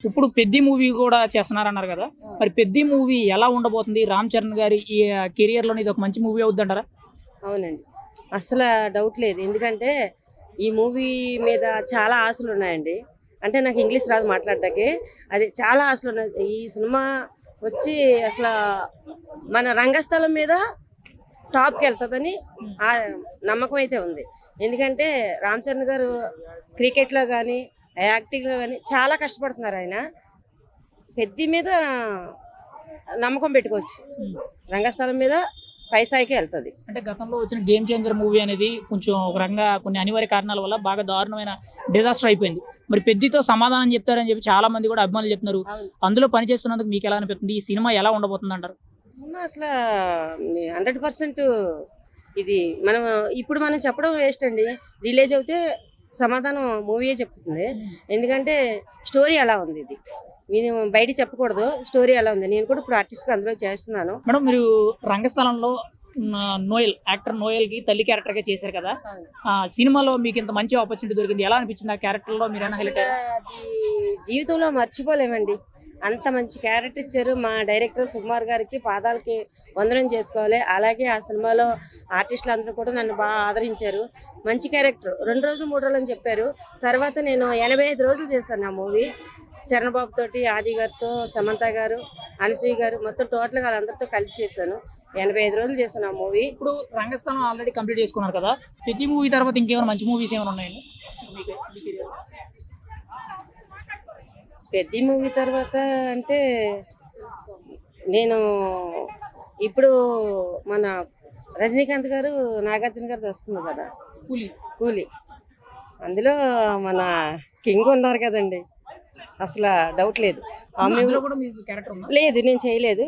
ఇప్పుడు 'పెద్ది' మూవీ కూడా చేస్తున్నారన్నారు కదా! మరి 'పెద్ది' మూవీ ఎలా ఉండబోతుంది? 'రామ్ చరణ్' గారి ఈ కెరియర్‌లోని ఇదొక మంచి మూవీ అవుద్దంటారా? అవునండి. అస్సల డౌట్ లేదు. ఎందుకంటే, ఈ మూవీ మీద చాలా ఆశలున్నాయండి. అంటే నాకు ఇంగ్లీష్ రాదు మాట్లాడటానికి. అది చాలా ఆశలున్నాయి. ఈ సినిమా వచ్చి అసలా మన రంగస్థలం మీద టాప్‌కెళ్తదని నమ్మకం అయితే ఉంది. ఎందుకంటే, రామ్ చరణ్ గారు క్రికెట్‌లో గానీ, యాక్టింగ్‌లో గానీ చాలా కష్టపడుతున్నారాయన. పెద్ది మీద నమ్మకం పెట్టుకోవచ్చు. హ్మ్. రంగస్థలం మీద పై స్థాయికే ఎళ్తది. అంటే గతంలో వచ్చిన 'గేమ్ చేంజర్' మూవీ అనేది కొంచెం ఒక రకంగా కొన్ని అనివార్య కారణాల వల్ల బాగా దారుణమైన డిజాస్టర్ అయిపోయింది. మరి 'పెద్ది'తో సమాధానం చెప్తారని చెప్పి చాలా మంది కూడా అభిమానులు చెప్తున్నారు. అవును. అందులో పని చేస్తున్నందుకు మీకెలా అనిపిస్తుంది? ఈ సినిమా ఎలా ఉండబోతుందంటారు? సినిమా అసలా 100% ఇది మనం ఇప్పుడు మనం చెప్పడం వేస్ట్ అండి. రిలీజ్ అవుతే సమాధానం మూవీయే చెప్తుంది. ఎందుకంటే స్టోరీ అలా ఉంది ఇది. నేను బయటికి చెప్పకూడదు. స్టోరీ ఎలా ఉంది. నేను కూడా ఇప్పుడు ఆర్టిస్ట్‌గా అందులో చేస్తున్నాను. మేడం మీరు రంగస్థలంలో నోయల్ యాక్టర్ నోయల్‌కి తల్లి క్యారెక్టర్‌గా చేశారు కదా! సినిమాలో మీకు ఇంత మంచి ఆపర్చునిటీ దొరికింది. ఎలా అనిపించింది ఆ క్యారెక్టర్‌లో మీరేమైనా హైలైట్ అయ్యారా? అది జీవితంలో మర్చిపోలేమండి. అంత మంచి క్యారెక్టర్ ఇచ్చారు. మా డైరెక్టర్ సుకుమార్ గారికి పాదాలకి వందనం చేసుకోవాలి. అలాగే ఆ సినిమాలో ఆర్టిస్టులందరూ కూడా నన్ను బాగా ఆదరించారు. మంచి క్యారెక్టర్. 2 రోజులు, 3 రోజులు అని చెప్పారు. తర్వాత నేను 85 రోజులు చేశాను ఆ మూవీ. చరణ్ బాబు తోటి, ఆది గారితో, సమంత గారు, అనసూయ గారు మొత్తం టోటల్‌గా వాళ్ళందరితో కలిసి చేశాను. 85 రోజులు చేశాను ఆ మూవీ. ఇప్పుడు రంగస్థలం ఆల్రెడీ కంప్లీట్ చేసుకున్నారు కదా! 'పెద్ది' మూవీ తర్వాత ఇంకేమైనా మంచి మూవీస్ ఏమైనా ఉన్నాయండి? మీ కెరియర్‌లో? పెద్ది మూవీ తర్వాత అంటే నేను ఇప్పుడు మన రజనీకాంత్ గారు, నాగార్జున గారిది వస్తుంది కదా! 'కూలీ'. 'కూలి'. అందులో మన కింగ్ ఉన్నారు కదండీ! అసల డౌట్ లేదు. ఆమె అందులో కూడా మీకు క్యారెక్టర్ ఉందా? లేదు నేను చేయలేదు.